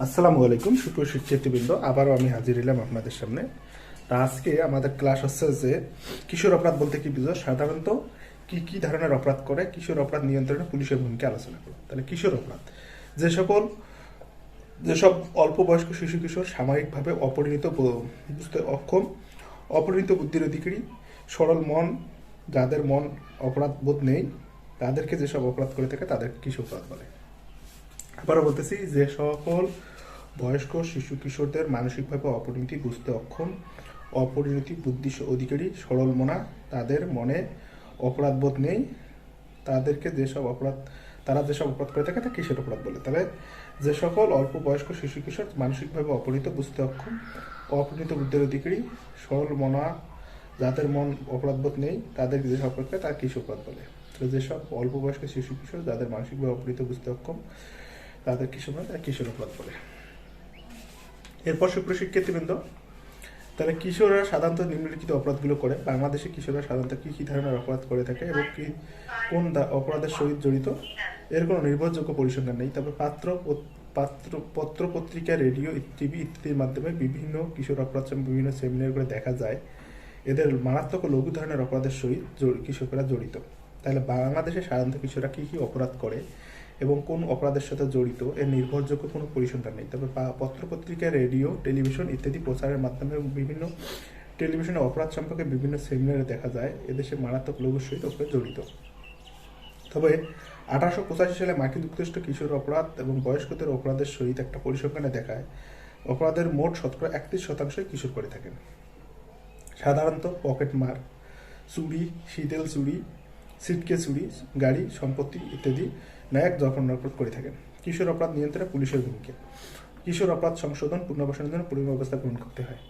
আসসালামু আলাইকুম সুপ্রিয় শিক্ষার্থীবৃন্দ, আবারও আমি হাজির হলাম আপনাদের সামনে। তা আজকে আমাদের ক্লাস হচ্ছে যে কিশোর অপরাধ বলতে কি বুঝো, সাধারণত কি কি ধরনের অপরাধ করে কিশোর অপরাধ নিয়ন্ত্রণে পুলিশের ভূমিকা আলোচনা করব। তাহলে কিশোর অপরাধ যেসব অল্প বয়স্ক শিশু কিশোর সাময়িকভাবে বুঝতে অক্ষম, অপরিণত বুদ্ধির অধিকারী, সরল মন, যাদের মন অপরাধ বোধ নেই, তাদেরকে যেসব অপরাধ করে থাকে তাদেরকে কিশোর অপরাধ বলে। আবারও বলতেছি, যে সকল বয়স্ক শিশু কিশোরদের মানসিকভাবে অপরিণতি বুঝতে অক্ষম, অপরিণতি বুদ্ধি অধিকারী, সরল মনা, তাদের মনে অপরাধবোধ নেই, তাদেরকে তারা যেসব অপরাধ করে থাকে তা কিশোর অপরাধ বলে। তাহলে যে সকল অল্প বয়স্ক শিশু কিশোর মানসিকভাবে অপরিণত বুঝতে অক্ষম, অপরিণত বুদ্ধির অধিকারী, সরল মনা, যাদের মন অপরাধবোধ নেই, তাদেরকে যেসব অপরাধ করে তারা কিশোর অপরাধ বলে। তো যেসব অল্প বয়স্ক শিশু কিশোর যাদের মানসিকভাবে অপরিণত বুঝতে অক্ষম, তাদের কিশোর অপরাধ বলে। এরপর সুপ্রিয় শিক্ষার্থীবৃন্দ, তাহলে কিশোররা সাধারণত নিম্নলিখিত অপরাধগুলো করে। বাংলাদেশে কিশোররা সাধারণত কি কি ধরনের অপরাধ করে থাকে এবং কোন অপরাধের সহিত জড়িত, এর কোনো নির্ভরযোগ্য পরিসংখ্যান নেই। তবে পত্র পত্রিকা, রেডিও, টিভি ইত্যাদির মাধ্যমে বিভিন্ন কিশোর অপরাধ বিভিন্ন সেমিনার করে দেখা যায় এদের মারাত্মক ও লঘু ধরনের অপরাধের সহিত কিশোররা জড়িত। তাহলে বাংলাদেশে সাধারণত কিশোররা কি কি অপরাধ করে এবং কোন অপরাধের সাথে জড়িত এর নির্ভরযোগ্য কোনো পরিসংখ্যান নেই। তবে পত্রপত্রিকা, রেডিও, টেলিভিশন ইত্যাদি প্রচারের মাধ্যমে বিভিন্ন টেলিভিশনে অপরাধ সম্পর্কে বিভিন্ন সেমিনারে দেখা যায় এদেশে মারাত্মক লঘুর সহিত অপরাধ জড়িত। তবে 1885 সালে মার্কিন যুক্তরাষ্ট্র কিশোর অপরাধ এবং বয়স্কদের অপরাধের সহিত একটা পরিসংখ্যানে দেখায় অপরাধের মোট 31% কিশোর করে থাকেন। সাধারণত পকেটমার, চুরি, শীতল চুরি, সিটকে চুরি, গাড়ি, সম্পত্তি ইত্যাদি ন্যায়ক যখন অপরাধ করে থাকেন। কিশোর অপরাধ নিয়ন্ত্রণে পুলিশের ভূমিকা। কিশোর অপরাধ সংশোধন পুনর্বাসনের জন্য ব্যবস্থা গ্রহণ করতে হয়।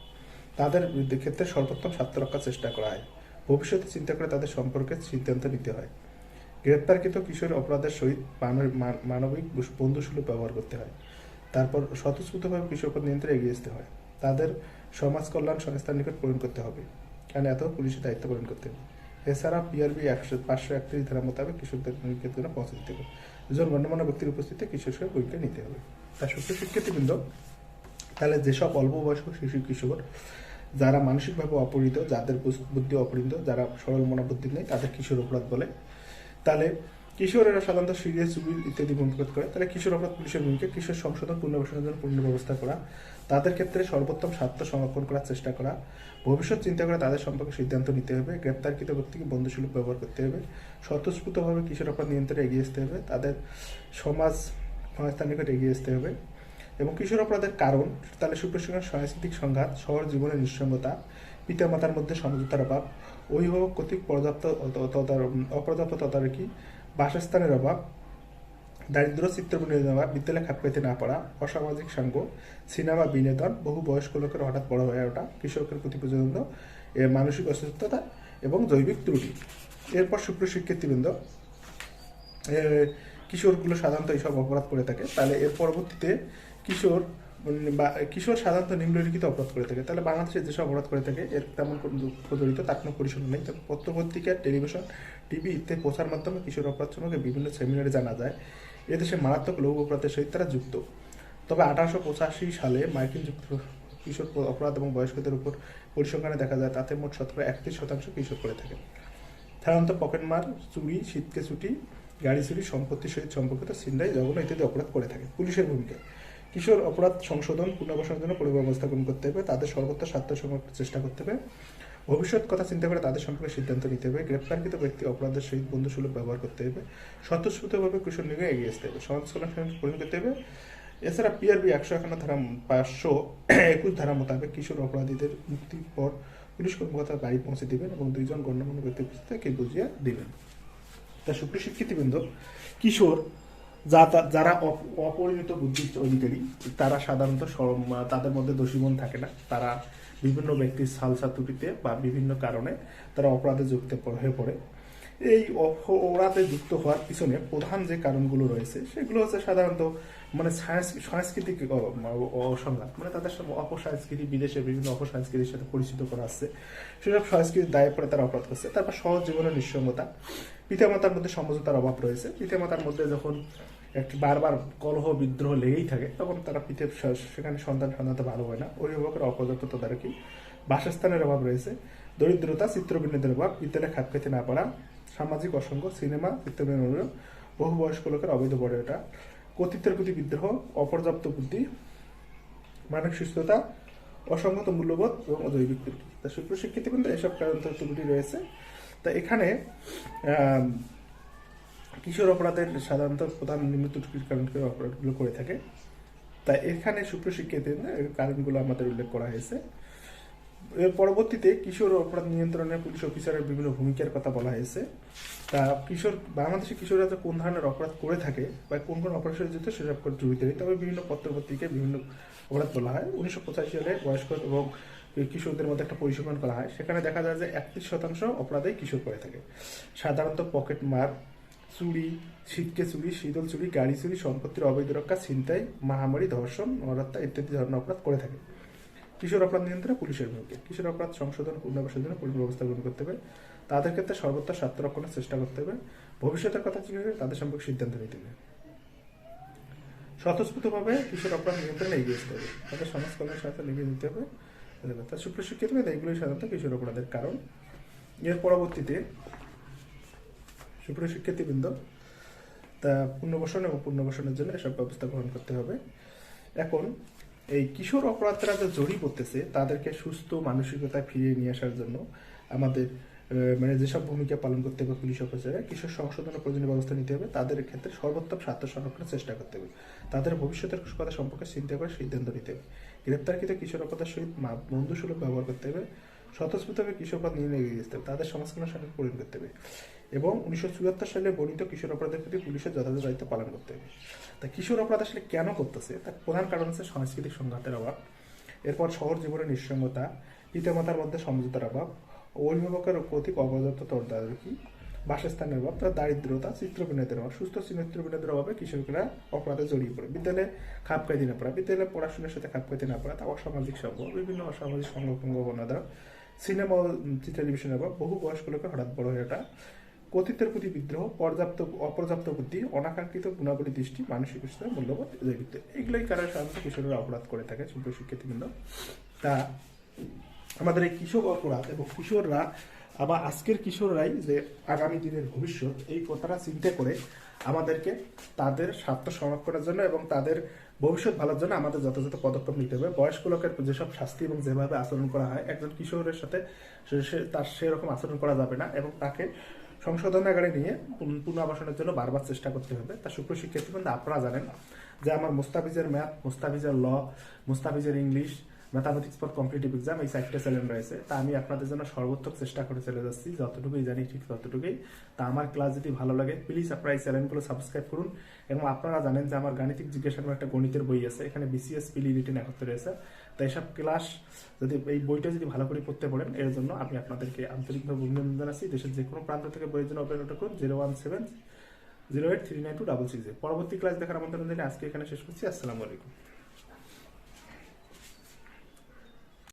তাদের ক্ষেত্রে সর্বোত্তম স্বার্থ রক্ষার চেষ্টা করা হয়। ভবিষ্যতে চিন্তা করে তাদের সম্পর্কে সিদ্ধান্ত নিতে হয়। গ্রেপ্তারকৃত কিশোর অপরাধের সহিত মানবিক বন্ধুসুলভ ব্যবহার করতে হয়। তারপর স্বতঃস্ফূর্তভাবে কিশোর অপরাধ নিয়ন্ত্রণে এগিয়ে আসতে হয়। তাদের সমাজ কল্যাণ সংস্থার নিকট প্রেরণ করতে হবে, কারণ এত পুলিশের দায়িত্ব পালন করতে হবে। এছাড়া পিআরবি 531 ধারা মোতাবেক কিশোরদের জন্য পৌঁছে দিতে হবে। দুজন গণ্যমান্য ব্যক্তির উপস্থিতিতে কিশোর পরীক্ষা নিতে হবে। তার সুপ্রিয় শিক্ষার্থীবৃন্দ, তাহলে যেসব অল্প বয়স্ক শিশু কিশোর যারা মানসিকভাবে অপরিণত, যাদের বুদ্ধি অপরিণত, যারা সরল মনোবুদ্ধি নেই, তাদের কিশোর অপরাধ বলে। তাহলে কিশোরেরা সাধারণত সিরিয়াস চুরি ইত্যাদি ভূমিকা করে। তাহলে কিশোর অপরাধ পুলিশের ভূমিকা কিশোর সংশোধন পুনর্বাসনের জন্য পূর্ণ ব্যবস্থা করা, তাদের ক্ষেত্রে সর্বোত্তম স্বার্থ সংরক্ষণ করার চেষ্টা করা, ভবিষ্যৎ চিন্তা করে তাদের সম্পর্কে সিদ্ধান্ত নিতে হবে, গ্রেপ্তারকৃত ব্যক্তিকে বন্ধুসুলভ ব্যবহার করতে হবে, স্বতঃস্ফূর্তভাবে কিশোর অপরাধ নিয়ন্ত্রণে এগিয়ে আসতে হবে, তাদের সংস্থার নিকট এগিয়ে আসতে হবে। এবং কিশোর অপরাধের কারণ, তাহলে সুপ্রসংখ্যান সাংস্কৃতিক সংঘাত, শহর জীবনের নিঃসঙ্গতা, পিতামাতার মধ্যে সমঝোতার অভাব, অভিভাবক কর্তৃক অপর্যাপ্ত তদারকি, বাসস্থানের অভাব, দারিদ্র, চিত্রবিনোদনের অভাব, বিদ্যালয়ে খাপ পেতে না পারা, অসামাজিক সাঙ্গ, সিনেমা বিনোদন, বহু বয়স্ক লোকের হঠাৎ বড় হয়ে ওঠা, কৃষকের প্রতি প্রজন্ম, মানসিক অসুস্থতা এবং জৈবিক ত্রুটি। এরপর সুপ্রিয় শিক্ষার্থীবৃন্দ, কিশোরগুলো সাধারণত এইসব অপরাধ করে থাকে। তাহলে এর পরবর্তীতে কিশোর সাধারণত নিম্নলিখিত অপরাধ করে থাকে। তাহলে বাংলাদেশে যেসব অপরাধ করে থাকে এর তেমন কোনো জড়িত তার কোনো পরিসংখ্যান নেই। তবে পত্রপত্রিকা, টেলিভিশন, টিভি ইত্যাদি প্রচার মাধ্যমে কিশোর অপরাধ সম্পর্কে বিভিন্ন সেমিনারে জানা যায় এদেশে মারাত্মক লঘু অপরাধের সহিত তারা যুক্ত। তবে 1885 সালে মার্কিন কিশোর অপরাধ এবং বয়স্কদের উপর পরিসংখ্যানে দেখা যায় তাতে মোট 31% কিশোর করে থাকে। সাধারণত পকেটমার, চুরি, শীতকে ছুটি, গাড়ি চুরি, সম্পত্তির সহিত সম্পর্কিত ছিনতাই, জঘন্য ইত্যাদি অপরাধ করে থাকে। পুলিশের ভূমিকা কিশোর অপরাধ সংশোধন পুনর্বাসনের জন্য ব্যবস্থা গ্রহণ করতে হবে, তাদের সর্বোচ্চ স্বার্থ সংরক্ষণের চেষ্টা করতে হবে, ভবিষ্যৎ কথা চিন্তা করে তাদের সম্পর্কে সিদ্ধান্ত নিতে হবে, গ্রেপ্তারকৃত ব্যক্তি অপরাধের সহিত বন্ধুসুলভ ব্যবহার করতে হবে, স্বতঃস্ফূর্তভাবে কিশোর নিয়ে এগিয়ে আসতে হবে, সমাজ কল্যাণ গ্রহণ করতে হবে। এছাড়া পিআরবি 151 ধারা 521 ধারা মোতাবেক কিশোর অপরাধীদের মুক্তির পর পুলিশ কর্মকর্তা বাড়ি পৌঁছে দিবেন এবং 2 জন গণ্যমান্য ব্যক্তির উপস্থিতিতে বুঝিয়ে দিবেন। তা সুপ্রিয় শিক্ষার্থীবৃন্দ, কিশোর যারা অপরিণত বুদ্ধির অধিকারী তারা সাধারণত তাদের মধ্যে দোষী মন থাকে না। তারা বিভিন্ন ব্যক্তির সালসা ত্রুটিতে বা বিভিন্ন কারণে তারা অপরাধে যুক্ত হয়ে পড়ে। এই অপরাধে যুক্ত হওয়ার পিছনে প্রধান যে কারণগুলো রয়েছে সেগুলো হচ্ছে সাধারণত মানে সাংস্কৃতিক অসংঘাত, মানে তাদের অপসংস্কৃতি, বিদেশে বিভিন্ন অপসংস্কৃতির সাথে পরিচিত করা আসছে, সেসব সংস্কৃতির দায়ে পড়ে তারা অপরাধ করছে। তারপর সহজ জীবনের নিঃসঙ্গতা, পিতামাতার মধ্যে সমঝোতার অভাব রয়েছে। পিতামাতার মধ্যে যখন একটি বারবার কলহ বিদ্রোহ লেগেই থাকে, তখন তারা সেখানে সন্তান সাধারণত ভালো হয় না। অভিভাবকের অপর্যাপ্ত তদারকি, বাসস্থানের অভাব রয়েছে, দরিদ্রতা, চিত্রবিনোদের অভাব, বিদ্যালয়ে খাপ খেতে না পারা, সামাজিক অসঙ্গ, সিনেমা, চিত্রবিনোদন, বহু বয়স্ক লোকের অবৈধ বড় ওঠা, কর্তৃত্বের প্রতি বিদ্রোহ, অপর্যাপ্ত বুদ্ধি, মানসিক সুস্থতা, অসংগত মূল্যবোধ এবং অজৈবিক ত্রুটি। তা সুপ্রশিক্ষিত কিন্তু এসব কারণ ত্রুটি রয়েছে। তা এখানে কিশোর অপরাধের সাধারণত প্রধান নিম্ন ত্রুটির কারণ করে অপরাধগুলো করে থাকে। তাই এখানে সুপ্রশিক্ষিত কারণগুলো আমাদের উল্লেখ করা হয়েছে। এর পরবর্তীতে কিশোর অপরাধ নিয়ন্ত্রণে পুলিশ অফিসারের বিভিন্ন ভূমিকার কথা বলা হয়েছে। তা বাংলাদেশের কিশোররা যে কোন ধরনের অপরাধ করে থাকে বা কোন কোন অপরাধের জড়িত সেসব জড়িত হয়, তবে বিভিন্ন পত্রপত্রিকায় বিভিন্ন অপরাধ বলা হয়। 1985 সালে বয়স্ক এবং কিশোরদের মধ্যে একটা পরিসংখ্যান করা হয়, সেখানে দেখা যায় যে 31% অপরাধেই কিশোর করে থাকে। সাধারণত পকেট মার, চুরি, শীতকে চুরি, শীতল চুরি, গাড়ি চুরি, সম্পত্তির অবৈধ রক্ষা, ছিনতাই, মারামারি, ধর্ষণ, নরহত্যা ইত্যাদি ধরনের অপরাধ করে থাকে। কিশোর অপরাধ নিয়ন্ত্রণে পুলিশের ভূমিকা, কিশোর অপরাধ সংশোধন পুনর্বাসনের জন্য পুলিশ ব্যবস্থা গ্রহণ করতে হবে, তাদের ক্ষেত্রে সর্বোচ্চ স্বার্থ রক্ষণের চেষ্টা করতে হবে, ভবিষ্যতের কথা চিন্তা করে তাদের সম্পর্কে সিদ্ধান্ত নিতে হবে, স্বতঃস্ফূর্তভাবে কিশোর অপরাধ নিয়ন্ত্রণে এগিয়ে আসতে হবে, তাদের সমাজ কল্যাণের সাথে লেগে দিতে হবে। তার সুপ্রশিক্ষিত এগুলোই সাধারণত কিশোর অপরাধের কারণ। এর পরবর্তীতে সুপ্রশিক্ষিতবৃন্দ তা পুনর্বাসন এবং পুনর্বাসনের জন্য এসব ব্যবস্থা গ্রহণ করতে হবে। এখন এই কিশোর অপরাধীরা যে জড়িয়ে পড়তেছে তাদেরকে সুস্থ মানসিকতায় ফিরিয়ে নিয়ে আসার জন্য আমাদের মানে যেসব ভূমিকা পালন করতে হবে পুলিশ অফিসাররা, কিশোর সংশোধনের প্রয়োজনীয় ব্যবস্থা নিতে হবে, তাদের ক্ষেত্রে সর্বোত্তম স্বার্থ সংরক্ষণের চেষ্টা করতে হবে, তাদের ভবিষ্যতের কথা সম্পর্কে চিন্তা করে সিদ্ধান্ত নিতে হবে, গ্রেপ্তারকৃত কিশোর অপরাধের সহিত বন্ধুসুলভ ব্যবহার করতে হবে, স্বতঃস্ফূর্তভাবে কিশোর অপরাধ নিয়ে এগিয়ে আসতে হবে, তাদের সমাজকল্যাণ সাথে পরিণ করতে হবে এবং 1974 সালে বর্ণিত কিশোর অপরাধের প্রতি পুলিশের যথাযথ দায়িত্ব পালন করতে হবে। তা কিশোর অপরাধ আসলে কেন করতেছে, তার প্রধান কারণ হচ্ছে সাংস্কৃতিক সংঘাতের অভাব, এরপর শহর জীবনের নিঃসঙ্গতা, পিতামাতার মধ্যে সমঝোতার অভাব, অভিভাবকের কর্তৃক অপর্যাপ্ত তদারকি, বাসস্থানের অভাব, তার দারিদ্রতা, চিত্রবিনোদের অভাব, সুস্থ চিত্রবিনোদের অভাবে কিশোররা অপরাধে জড়িয়ে পড়ে, বিদ্যালয়ে খাপ খাইতে না পারা, বিদ্যালয়ে পড়াশোনার সাথে খাপ খাইতে না পারা, তা অসামাজিক সংঘ, বিভিন্ন অসামাজিক সংঘবনা, সিনেমা ও টেলিভিশনের অভাব, বহু বয়স্ক লোকের হঠাৎ বড় হয়ে ওঠা, কর্তৃত্বের প্রতি বিদ্রোহ, অপর্যাপ্ত বুদ্ধি, অনাকাঙ্ক্ষিত গুণাবলী দৃষ্টি, মানসিক মূল্যবোধ, এইগুলোই কারণে সাধারণত কিশোররা অপরাধ করে থাকে। সুপ্রশিক্ষিতবৃন্দ, তা আমাদের এই কিশোর অপরাধ এবং কিশোররা আবার আজকের কিশোররাই যে আগামী দিনের ভবিষ্যৎ, এই কথাটা চিন্তা করে আমাদেরকে তাদের স্বার্থ সংরক্ষণের জন্য এবং তাদের ভবিষ্যৎ ভালোর জন্য আমাদের যথাযথ পদক্ষেপ নিতে হবে। বয়স্ক লোকের যেসব শাস্তি এবং যেভাবে আচরণ করা হয়, একজন কিশোরের সাথে তার সেরকম আচরণ করা যাবে না এবং তাকে সংশোধনাগারে নিয়ে পুনর্বাসনের জন্য বারবার চেষ্টা করতে হবে। তা সুপ্রশিক্ষিত আপনারা জানেন যে আমার মুস্তাফিজের ম্যাথ, মুস্তাফিজের ল, মুস্তাফিজের English, mathematics for competitive exam, এই 4টে চ্যানেল রয়েছে। তা আমি আপনাদের জন্য সর্বোত্তম চেষ্টা করে চলে যাচ্ছি, যতটুকুই জানি ঠিক ততটুকুই। তা আমার ক্লাস যদি ভালো লাগে প্লিজ আপনারা এই চ্যানেলগুলো সাবস্ক্রাইব করুন এবং আপনারা জানেন যে আমার গাণিতিক জিজ্ঞাসার একটা গণিতের বই আছে, এখানে বিসিএস পিলি রিটেন একত্রে রয়েছে। তাই এসব ক্লাস যদি এই বইটা যদি ভালো করে পড়তে পারেন, এর জন্য আমি আপনাদেরকে আন্তরিকভাবে অভিনন্দন জানাচ্ছি। দেশের যে কোনো প্রান্ত থেকে বইয়ের জন্য অপারেটর করুন 01708392666। পরবর্তী ক্লাস দেখার আমন্ত্রণ জানিয়ে আজকে এখানে শেষ করছি। আসসালামু আলাইকুম।